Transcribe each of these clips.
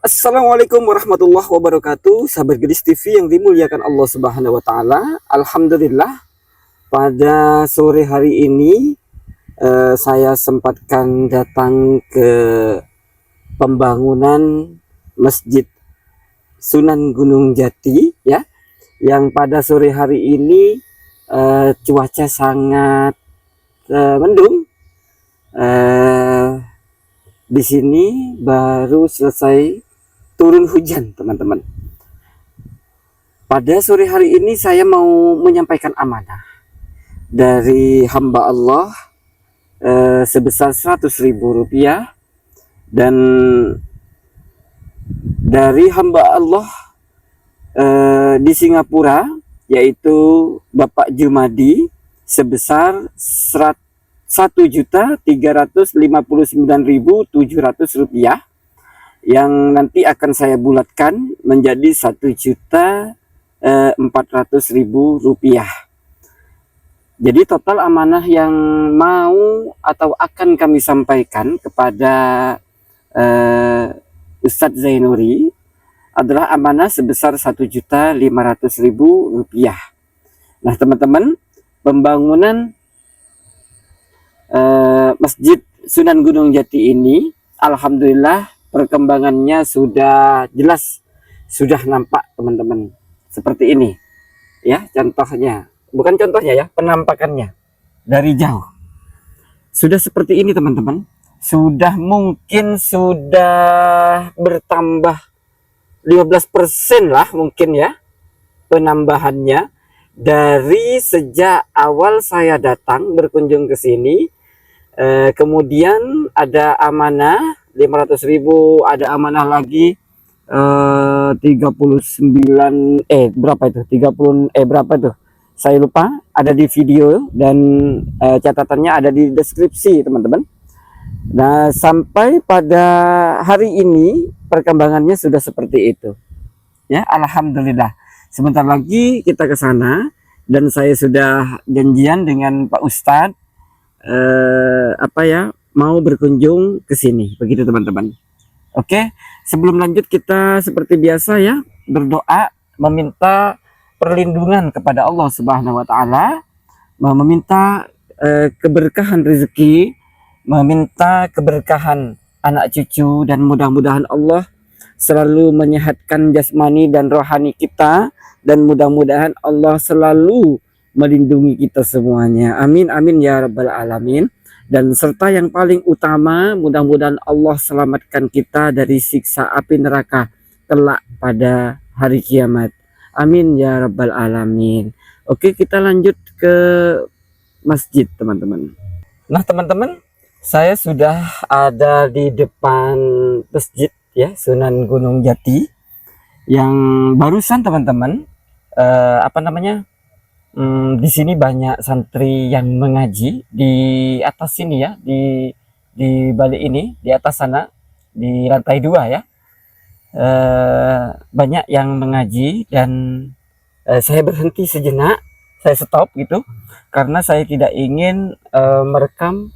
Assalamualaikum warahmatullahi wabarakatuh, sahabat Gadis TV yang dimuliakan Allah Subhanahu wa taala. Alhamdulillah pada sore hari ini saya sempatkan datang ke pembangunan Masjid Sunan Gunung Jati ya, yang pada sore hari ini cuaca sangat mendung. Di sini baru selesai turun hujan, teman-teman. Pada sore hari ini saya mau menyampaikan amanah dari hamba Allah sebesar Rp100.000, dan dari hamba Allah di Singapura, yaitu Bapak Jumadi, sebesar Rp1.359.700, yang nanti akan saya bulatkan menjadi Rp1.400.000. Jadi total amanah yang mau atau akan kami sampaikan kepada Ustadz Zainuri adalah amanah sebesar Rp1.500.000. Nah, teman-teman, pembangunan Masjid Sunan Gunung Jati ini, alhamdulillah perkembangannya sudah jelas, sudah nampak, teman-teman. Seperti ini ya, contohnya, bukan contohnya ya, penampakannya dari jauh sudah seperti ini, teman-teman. Sudah mungkin sudah bertambah 15% lah mungkin ya penambahannya dari sejak awal saya datang berkunjung ke sini. Kemudian ada amanah 500.000, ada amanah lagi 39 berapa itu, 30 berapa tuh, saya lupa, ada di video dan catatannya ada di deskripsi, teman-teman. Nah, sampai pada hari ini perkembangannya sudah seperti itu ya, alhamdulillah. Sebentar lagi kita ke sana dan saya sudah janjian dengan Pak Ustadz mau berkunjung ke sini, begitu, teman-teman. Oke, sebelum lanjut kita seperti biasa ya, berdoa meminta perlindungan kepada Allah Subhanahu wa taala, meminta keberkahan rezeki, meminta keberkahan anak cucu, dan mudah-mudahan Allah selalu menyehatkan jasmani dan rohani kita, dan mudah-mudahan Allah selalu melindungi kita semuanya. Amin amin ya rabbal alamin. Dan serta yang paling utama, mudah-mudahan Allah selamatkan kita dari siksa api neraka kelak pada hari kiamat. Amin ya rabbal alamin. Oke, kita lanjut ke masjid, teman-teman. Nah, teman-teman, saya sudah ada di depan masjid ya, Sunan Gunung Jati, yang barusan, teman-teman, di sini banyak santri yang mengaji di atas sini ya, di balik ini, di atas sana, di lantai 2 ya. Banyak yang mengaji dan saya berhenti sejenak, saya stop gitu, karena saya tidak ingin merekam.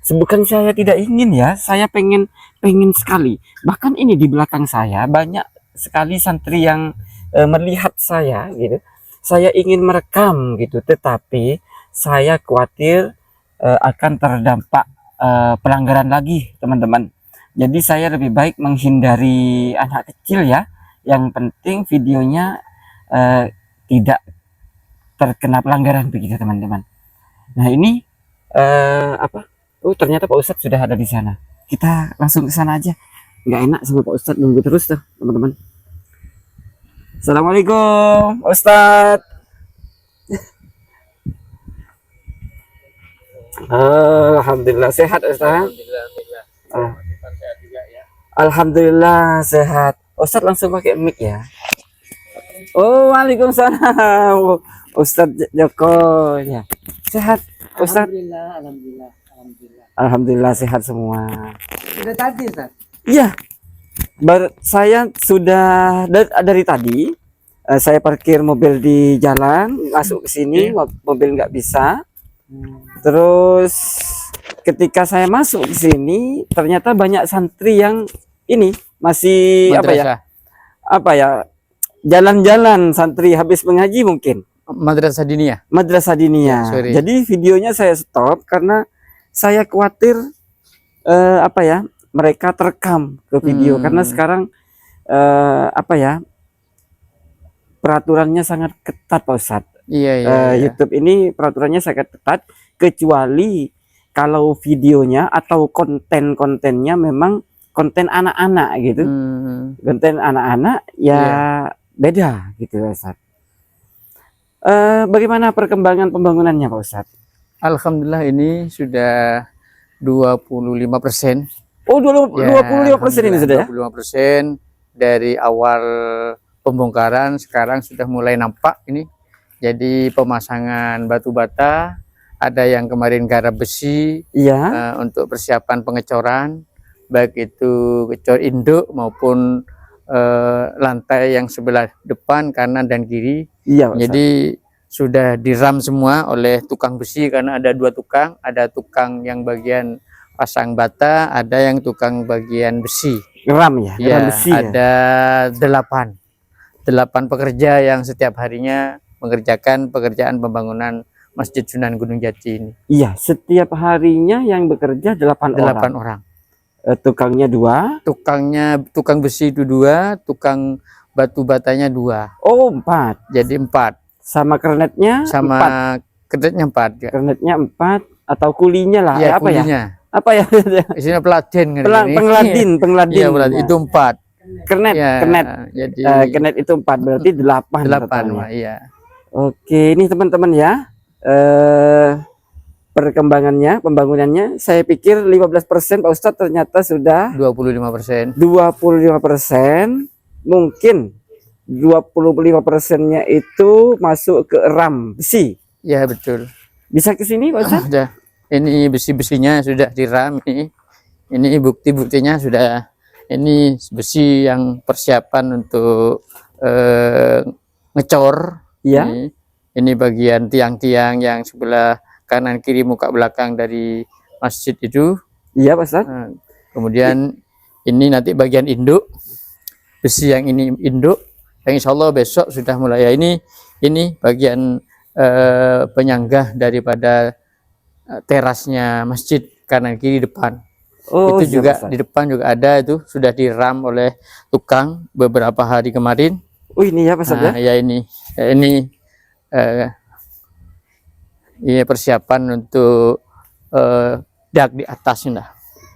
Bukan saya tidak ingin ya, saya pengen sekali. Bahkan ini di belakang saya banyak sekali santri yang melihat saya gitu. Saya ingin merekam gitu, tetapi saya khawatir akan terdampak pelanggaran lagi, teman-teman. Jadi saya lebih baik menghindari anak kecil ya. Yang penting videonya tidak terkena pelanggaran, begitu, teman-teman. Nah, ini ternyata Pak Ustadz sudah ada di sana. Kita langsung ke sana aja. Nggak enak sama Pak Ustadz nunggu terus tuh, teman-teman. Assalamualaikum Ustadz. Alhamdulillah sehat, Ustadz. Alhamdulillah sehat. Ustadz langsung pakai mic ya. Oh, waalaikumsalam Ustadz Joko ya. Sehat Ustadz? Alhamdulillah sehat semua. Sudah tadi, Ustaz? Iya, saya sudah dari tadi. Saya parkir mobil di jalan, masuk ke sini, mobil nggak bisa. Terus ketika saya masuk ke sini, ternyata banyak santri yang ini masih Madrasah. apa ya jalan-jalan santri habis mengaji mungkin Madrasah diniyah. madrasah Ya, diniyah. sorry. Jadi videonya saya stop karena saya khawatir apa ya mereka terekam ke video karena sekarang apa ya peraturannya sangat ketat Pak Ustadz. Iya, iya. YouTube ini peraturannya sangat ketat kecuali kalau videonya atau konten-kontennya memang konten anak-anak gitu. Konten anak-anak ya beda gitu Pak Ustadz. Bagaimana perkembangan pembangunannya Pak Ustadz? Alhamdulillah ini sudah 25%. Oh, Ya, 25% ini sudah ya? 25% dari awal pembongkaran sekarang sudah mulai nampak ini. Jadi pemasangan batu bata, ada yang kemarin garap besi Iya. untuk persiapan pengecoran, baik itu ngecor induk maupun lantai yang sebelah depan, kanan dan kiri. Iya, Pak Ustadz. Jadi sudah diram semua oleh tukang besi karena ada 2 tukang, ada tukang yang bagian pasang bata, ada yang tukang bagian besi. Ram ya, Ya, ram besi ya. ada 8 pekerja yang setiap harinya mengerjakan pekerjaan pembangunan Masjid Sunan Gunung Jati ini. Iya, setiap harinya yang bekerja 8 8 orang. orang. Tukangnya 2. Tukang besi itu 2, tukang batu batanya 2. Oh, 4. Jadi 4. Sama kernetnya 4. Sama kedetnya 4 ya. Kernetnya 4 atau kulinya lah. Iya, Apa ya? kulinya. Apa ya? Isinya peladin kan ini. Pengladin. Iya, peladin. Itu 4. Kernet, Ya, kernet. jadi Kernet itu 4 berarti 8. 8, totalnya. iya. Oke, ini teman-teman ya. Perkembangannya, pembangunannya saya pikir 15% Pak Ustadz ternyata sudah 25%. 25%. Mungkin 25%-nya itu masuk ke ram besi. Ya, betul. Bisa ke sini Pak Ustadz? Sudah. Ini besi-besinya sudah diram ini. Ini bukti-buktinya sudah. Ini besi yang persiapan untuk ngecor. Iya. Ini bagian tiang-tiang yang sebelah kanan kiri muka belakang dari masjid itu. Iya Pak Ustadz. Nah, kemudian ini nanti bagian induk. Besi yang ini induk. Yang insya Allah besok sudah mulai. Ya, ini bagian penyanggah daripada terasnya masjid kanan kiri depan. Oh, Itu iya, juga Pak Ustadz. di depan juga ada, itu sudah diram oleh tukang beberapa hari kemarin. Oh, ini ya Pak Ustadz ya. Nah, ya ini persiapan untuk dak di atas ini lah.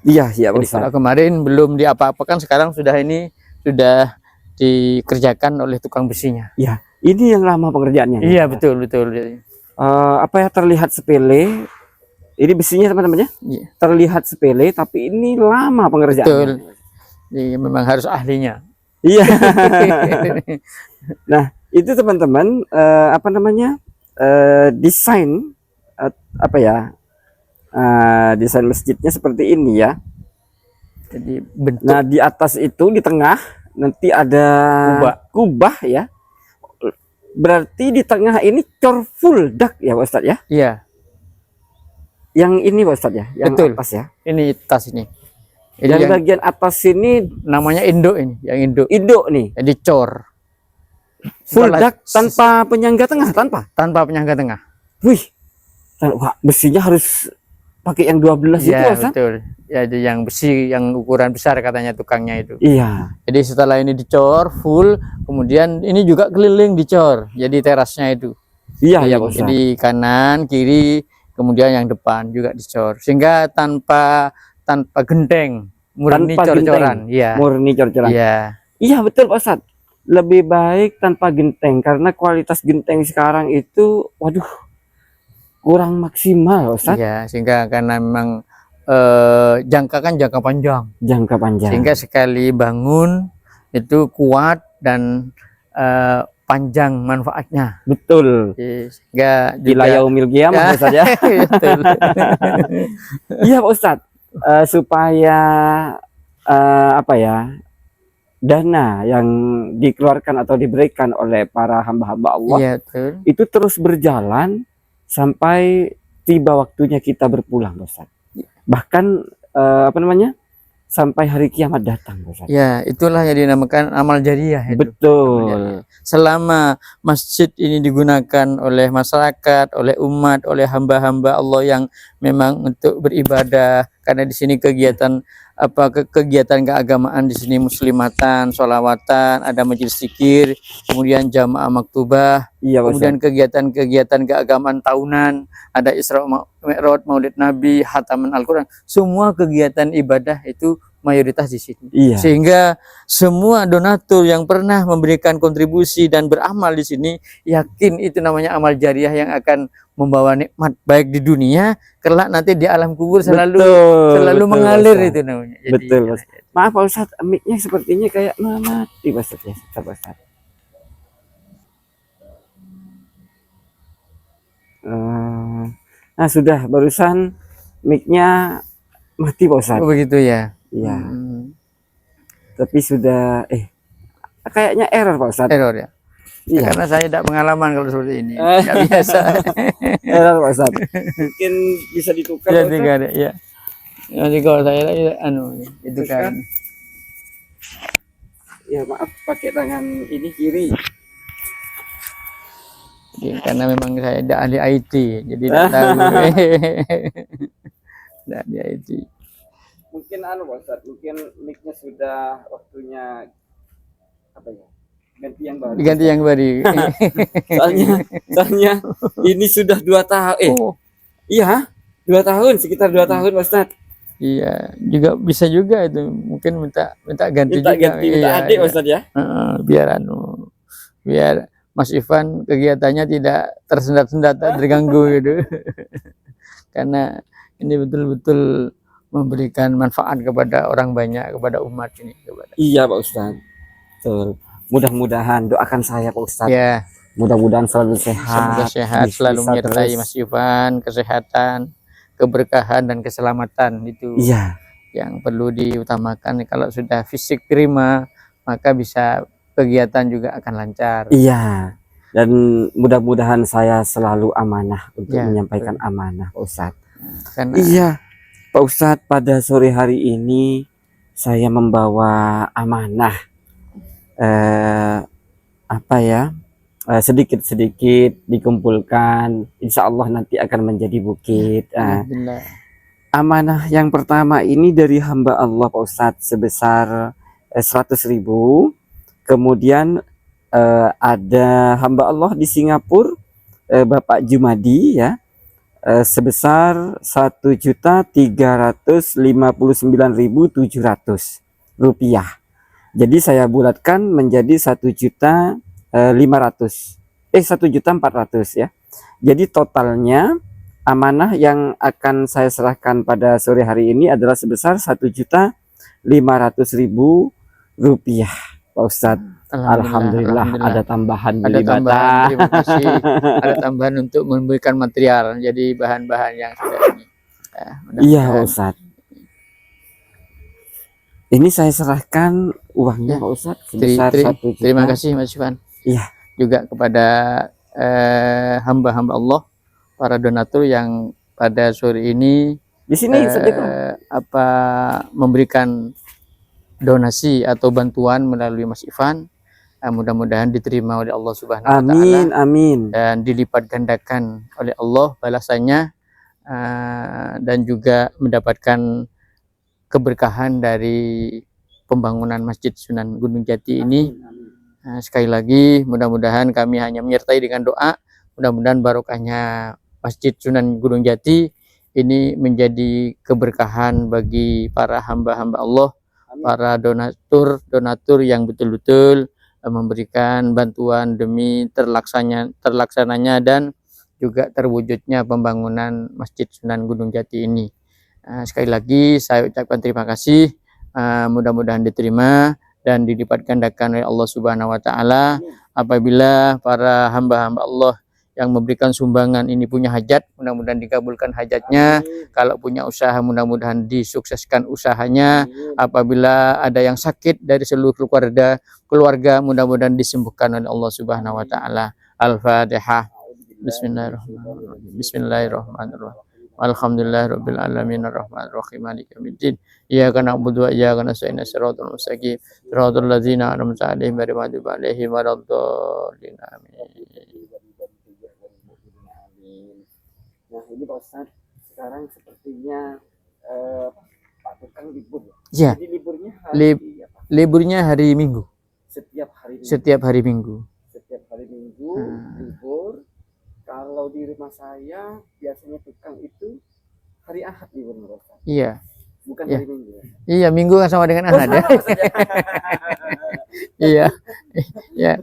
Iya, iya Pak Jadi Ustadz. kalau kemarin belum diapa-apakan, sekarang sudah dikerjakan oleh tukang besinya. Iya, ini yang lama pengerjaannya. Iya, betul. Apa ya terlihat sepele. Ini besinya teman-teman ya. Iya. Terlihat sepele tapi ini lama pengerjaannya. Betul. Jadi memang harus ahlinya. Iya. Nah, itu teman-teman apa namanya? Desain apa ya? Desain masjidnya seperti ini ya. Jadi bentuk Nah, di atas itu di tengah nanti ada kubah ya. Berarti di tengah ini cor full dak ya Pak Ustadz ya. iya, Yang ini Pak Ustadz ya, yang Betul. atas ya. ini tas ini. Ini Dan yang bagian atas ini namanya induk ini, yang induk. induk nih. Jadi cor. Full Setelah- dak tanpa penyangga tengah, tanpa. penyangga tengah. Wih. Wah, besinya harus pakai yang 12 itu Iya, Ustadz. betul. Ya, jadi yang besi yang ukuran besar katanya tukangnya itu. Iya. Jadi setelah ini dicor full, kemudian ini juga keliling dicor. Jadi terasnya itu. Iya, ya Pak Ustadz. Jadi kanan, kiri, kemudian yang depan juga dicor. Sehingga tanpa genteng, murni Tanpa cor-coran. Iya. Murni cor-coran. Iya. Iya, betul Pak Ustadz. Lebih baik tanpa genteng karena kualitas genteng sekarang itu waduh kurang maksimal Ustadz. Iya, sehingga karena memang jangka panjang. Jangka panjang. Sehingga sekali bangun itu kuat dan panjang manfaatnya. Betul. Sehingga Gila yaumil qiyamah Pak Ustadz ya. Betul. Iya Pak Ustadz. Supaya apa ya? Dana yang dikeluarkan atau diberikan oleh para hamba-hamba Allah Iya, betul. itu terus berjalan sampai tiba waktunya kita berpulang Pak Ustadz. Bahkan apa namanya? sampai hari kiamat datang, Pak Ustadz. Ya, itulah yang dinamakan amal jariah itu. Betul. Selama masjid ini digunakan oleh masyarakat, oleh umat, oleh hamba-hamba Allah yang memang untuk beribadah, karena di sini kegiatan kegiatan keagamaan di sini muslimatan, sholawatan, ada majelis zikir, kemudian jamaah maktubah, Iya, Pak kemudian Ustadz. kegiatan-kegiatan keagamaan tahunan, ada Isra Mi'raj, Maulid Nabi, khataman Al-Qur'an, semua kegiatan ibadah itu mayoritas di sini. Iya. Sehingga semua donatur yang pernah memberikan kontribusi dan beramal di sini, yakin itu namanya amal jariah yang akan membawa nikmat baik di dunia, kelak nanti di alam kubur selalu Betul, mengalir Pak Ustadz. itu namanya. Jadi, Betul, Pak Ustadz. Maaf Pak Ustadz, mic-nya sepertinya kayak mati Pak Ustadz ya. Sabar, Pak Ustadz. Nah sudah barusan mic-nya mati Pak Ustadz. Oh, begitu ya. Iya. Tapi sudah kayaknya error Pak Ustadz. Error ya. Iya. Karena saya tidak pengalaman kalau seperti ini. Tidak biasa. Error Pak Ustadz. Mungkin bisa ditukar Ya, Pak Ustadz. tiga ada, ya. Jadi kalau saya itu kan. Ya maaf pakai tangan ini kiri. Jadi, karena memang saya tidak ahli IT, jadi tidak tahu. Tidak ahli IT. Mungkin Pak Ustadz, mungkin mic-nya sudah waktunya apa ya? Ganti yang baru. Diganti yang baru. soalnya ini sudah 2 tahun. Oh, Iya, 2 tahun, sekitar 2 tahun Pak Ustadz. iya, juga bisa juga itu. Mungkin minta ganti Minta juga. ganti, minta adik Pak Ustadz ya. Biar biar Mas Ivan kegiatannya tidak tersendat-sendat, tak terganggu gitu. Karena ini betul-betul memberikan manfaat kepada orang banyak, kepada umat ini. Iya Pak Ustadz. Betul. Mudah-mudahan doakan saya Pak Ustadz. Ya, Mudah-mudahan selalu sehat. semoga sehat, bisa selalu menyertai terus. Mas Ivan, kesehatan, keberkahan dan keselamatan itu Iya, yang perlu diutamakan. Kalau sudah fisik prima, maka bisa kegiatan juga akan lancar. iya. Dan mudah-mudahan saya selalu amanah untuk Ya, menyampaikan amanah Pak Ustadz. Karena Iya, Pak Ustadz, pada sore hari ini saya membawa amanah sedikit-sedikit dikumpulkan, insya Allah nanti akan menjadi bukit. alhamdulillah. Amanah yang pertama ini dari hamba Allah Pak Ustadz sebesar 100.000. Kemudian ada hamba Allah di Singapura, Bapak Jumadi ya, sebesar 1.359.700 rupiah. Jadi saya bulatkan menjadi 1.400.000 ya. Jadi totalnya amanah yang akan saya serahkan pada sore hari ini adalah sebesar 1.500.000 rupiah, Pak Ustadz. Alhamdulillah ada tambahan Ada beli tambahan, bata. terima kasih. Ada tambahan untuk memberikan material, jadi bahan-bahan yang sudah ini. Iya Pak Ustadz. Ini saya serahkan uangnya Pak Ustadz sebesar 1 juta. Terima kasih Mas Ivan. Iya. Juga kepada hamba-hamba Allah, para donatur yang pada sore ini Di sini memberikan donasi atau bantuan melalui Mas Ivan. Mudah-mudahan diterima oleh Allah Subhanahu wa taala. Amin, amin. Dan dilipat gandakan oleh Allah balasannya, dan juga mendapatkan keberkahan dari pembangunan Masjid Sunan Gunung Jati ini. Sekali lagi mudah-mudahan kami hanya menyertai dengan doa, mudah-mudahan barokahnya Masjid Sunan Gunung Jati ini menjadi keberkahan bagi para hamba-hamba Allah, para donatur yang betul-betul memberikan bantuan demi terlaksananya dan juga terwujudnya pembangunan Masjid Sunan Gunung Jati ini. Sekali lagi saya ucapkan terima kasih, mudah-mudahan diterima dan dilipat gandakan oleh Allah Subhanahu wa taala. Apabila para hamba-hamba Allah yang memberikan sumbangan ini punya hajat, mudah-mudahan dikabulkan hajatnya. Kalau punya usaha, mudah-mudahan disukseskan usahanya. Apabila ada yang sakit dari seluruh keluarga, mudah-mudahan disembuhkan oleh Allah Subhanahu wa taala. Al-Fatihah. Bismillahirrahmanirrahim. Bismillahirrahmanirrahim. Alhamdulillahirabbil alamin arrahmanir rahim maliki yaumiddin. Iyyaka na'budu wa iyyaka nasta'in shiratal mustaqim. Shiratal ladzina an'amta 'alaihim ghairil maghdubi 'alaihim waladdallin. Amin. Nah ini Pak Ustadz, sekarang sepertinya Pak Tukang libur. Ya, Jadi liburnya Lib- hari apa? liburnya hari Minggu. Setiap hari Minggu. Setiap hari Minggu. Setiap hari Minggu Hmm. libur. Kalau di rumah saya biasanya Tukang itu hari Ahad libur Pak Ustadz. Iya. Bukan Ya. hari Minggu. Iya, Minggu kan sama dengan Ahad ya. Iya. Ya,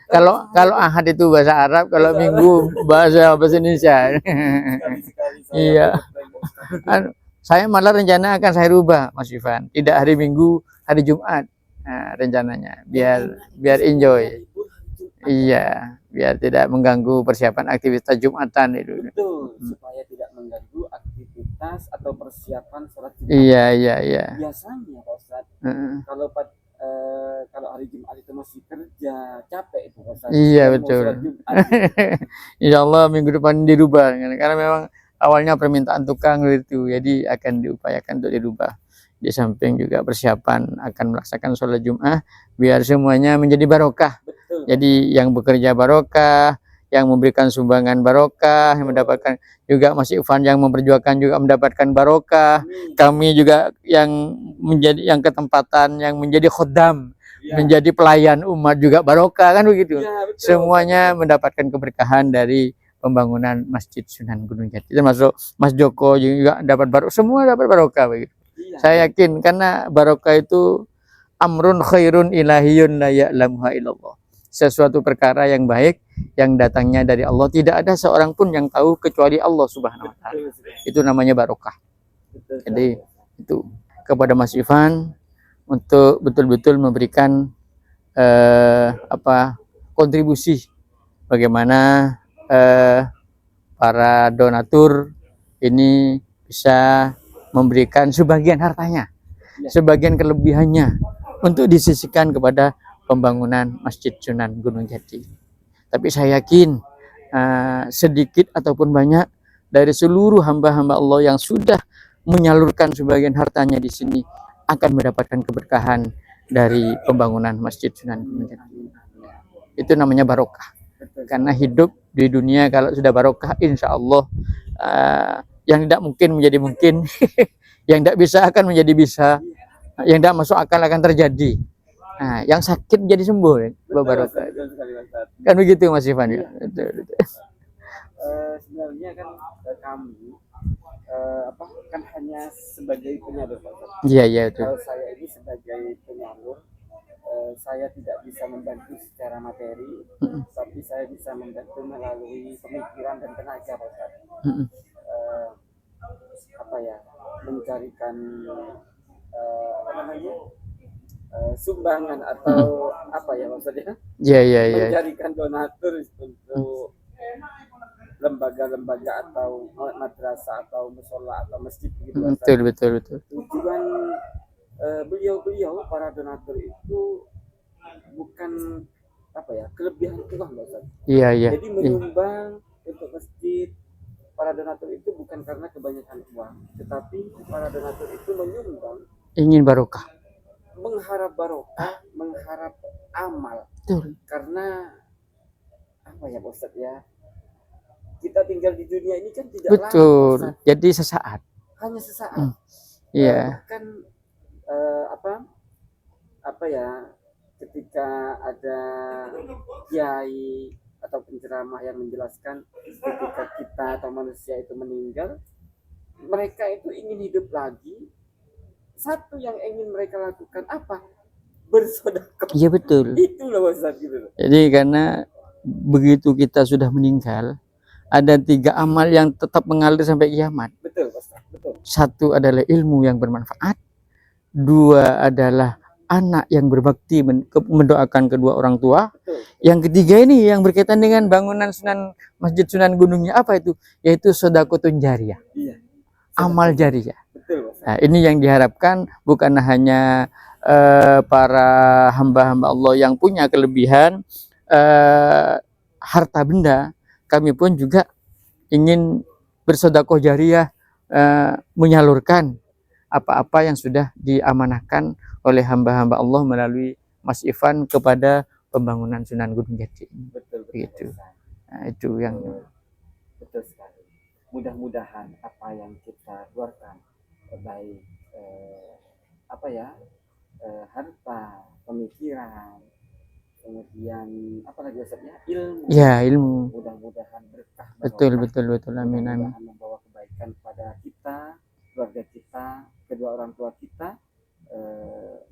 kalau Ahad itu bahasa Arab, kalau Minggu bahasa Indonesia. Sekali-sekali saya Iya. bertanya, Ustadz. Anu, saya malah rencana akan saya rubah, Mas Ivan. Tidak hari Minggu, hari Jumat. Nah, rencananya biar enjoy. Libur hari Jumat. Iya, biar tidak mengganggu persiapan aktivitas Jumatan itu. Betul, supaya tidak mengganggu aktivitas atau persiapan sholat Jumat. Iya, iya, iya. Biasanya Pak Ustadz, Heeh. kalau hari Jumat itu masih kerja, capek itu Pak Ustadz. Iya, Mau betul. sholat Jumat. Insya Allah minggu depan dirubah, karena memang awalnya permintaan tukang itu, jadi akan diupayakan untuk dirubah. Di samping juga persiapan akan melaksanakan sholat Jum'ah, biar semuanya menjadi barokah. Betul. Jadi yang bekerja barokah, yang memberikan sumbangan barokah, yang mendapatkan juga Mas Ivan yang memperjuangkan juga mendapatkan barokah. Amin. Kami juga yang menjadi yang ketempatan yang menjadi khodam, Iya. menjadi pelayan umat juga barokah, kan begitu. Iya, betul. Semuanya mendapatkan keberkahan dari pembangunan Masjid Sunan Gunung Jati. Termasuk Mas Joko juga dapat barokah, semua dapat barokah begitu. Iya. Saya yakin karena barokah itu amrun khairun ilahiyun la ya'lamuha illallah. Sesuatu perkara yang baik yang datangnya dari Allah, tidak ada seorang pun yang tahu kecuali Allah Subhanahu wa taala. Betul, Itu namanya barokah. betul. Jadi itu kepada Mas Ivan untuk betul-betul memberikan kontribusi bagaimana para donatur ini bisa memberikan sebagian hartanya, Ya. sebagian kelebihannya untuk disisihkan kepada pembangunan Masjid Sunan Gunung Jati. Tapi saya yakin sedikit ataupun banyak dari seluruh hamba-hamba Allah yang sudah menyalurkan sebagian hartanya di sini akan mendapatkan keberkahan dari pembangunan Masjid Sunan Gunung Jati. Itu namanya barokah. Karena hidup di dunia kalau sudah barokah, insya Allah yang tidak mungkin menjadi mungkin, yang tidak bisa akan menjadi bisa, yang tidak masuk akal akan terjadi. Nah, yang sakit menjadi sembuh, ya, barokah. Betul sekali, Pak Ustadz. Kan begitu Mas Ivan ya. Betul, betul. Sebenarnya kan kami kan hanya sebagai penyalur Pak Ustadz. Iya, iya betul. Kalau saya ini sebagai penyalur, saya tidak bisa membantu secara materi, tapi saya bisa membantu melalui pemikiran dan tenaga Pak Ustadz. Mm-mm. Mencarikan sumbangan atau maksudnya Iya, iya, iya. mencarikan donatur untuk lembaga-lembaga atau madrasah atau musola atau masjid gitu Pak Ustadz. Betul, betul, betul. Tujuan beliau para donatur itu bukan kelebihan uang Pak Ustadz. Iya, iya. Jadi menyumbang untuk masjid, para donatur itu bukan karena kebanyakan uang, tetapi para donatur itu menyumbang Ingin barokah. mengharap barokah, mengharap amal. Betul. Karena Pak Ustadz ya, kita tinggal di dunia ini kan tidak lama Betul. Pak Ustadz. Jadi sesaat. Hanya sesaat. Iya. Kan ketika ada kiai atau penceramah yang menjelaskan ketika kita atau manusia itu meninggal, mereka itu ingin hidup lagi. Satu yang ingin mereka lakukan apa? Bersedekah. Iya betul. Itulah Ustaz gitu. Jadi karena begitu kita sudah meninggal, ada 3 amal yang tetap mengalir sampai kiamat. Betul Ustaz, betul. 1 adalah ilmu yang bermanfaat. 2 adalah anak yang berbakti mendoakan kedua orang tua. Betul. Yang ketiga ini yang berkaitan dengan bangunan Masjid Sunan Gunungnya apa itu? Yaitu sedekahun jariyah. Iya. Amal jariyah. Betul Ustaz. Nah, ini yang diharapkan bukan hanya para hamba-hamba Allah yang punya kelebihan harta benda, kami pun juga ingin bersedekah jariyah, menyalurkan apa-apa yang sudah diamanahkan oleh hamba-hamba Allah melalui Mas Ivan kepada pembangunan Sunan Gunung Jati. Betul, Begitu. Ustaz. Nah, itu yang Betul sekali. Mudah-mudahan apa yang kita keluarkan, baik apa ya, harta, pemikiran, kemudian apa lagi Ustaznya, ilmu. ya ilmu. Mudah-mudahan berkah. Betul, barokah. betul, betul. Amin, amin. Mudah-mudahan membawa kebaikan kepada kita, keluarga kita, kedua orang tua kita,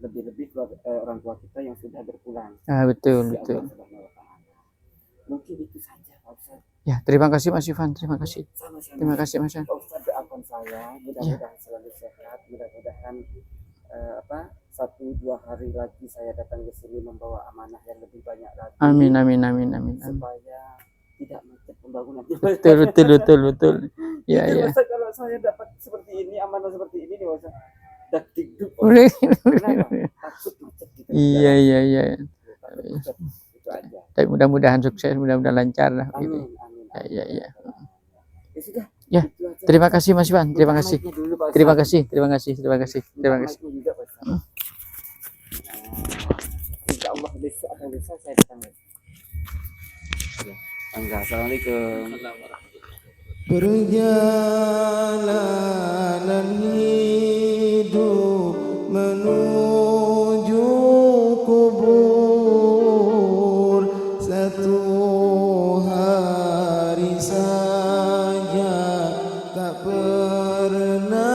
lebih-lebih orang tua kita yang sudah berpulang. Ah, betul, Ya betul. Allah Subhanahu wa Ta'ala. Mungkin itu saja Pak Ustaz. Ya, terima kasih Mas Ivan, terima kasih. Sama-sama. Terima kasih Mas Ivan. Pak Ustaz doakan saya, mudah-mudahan selalu sehat, mudah-mudahan 1-2 hari lagi saya datang ke sini membawa amanah yang lebih banyak lagi. Amin, amin, amin, amin, amin. Supaya tidak macet pembangunan. Betul, betul, betul, betul. Ya, Jujur, ya. Ustaz, kalau saya dapat seperti ini, amanah seperti ini nih Ustaz, dak dikduk. Kenapa? Takut macet gitu. Iya, iya, iya. Takut macet. Itu aja. Tapi mudah-mudahan sukses, mudah-mudahan lancar lah. Gitu. Amin, amin. Ya, ya, ya. Ya sudah. Ya, itu aja. terima kasih Mas Ivan, terima Minta kasih. mic-nya dulu, Pak Ustaz. Terima kasih, terima kasih, terima kasih, terima Minta kasih. mic-nya juga, Pak Ustaz. Insya Allah besok atau lusa saya datang lagi. Ya. Enggak, assalamualaikum. Perjalanan hidup menuju kubur, satu hari saja tak pernah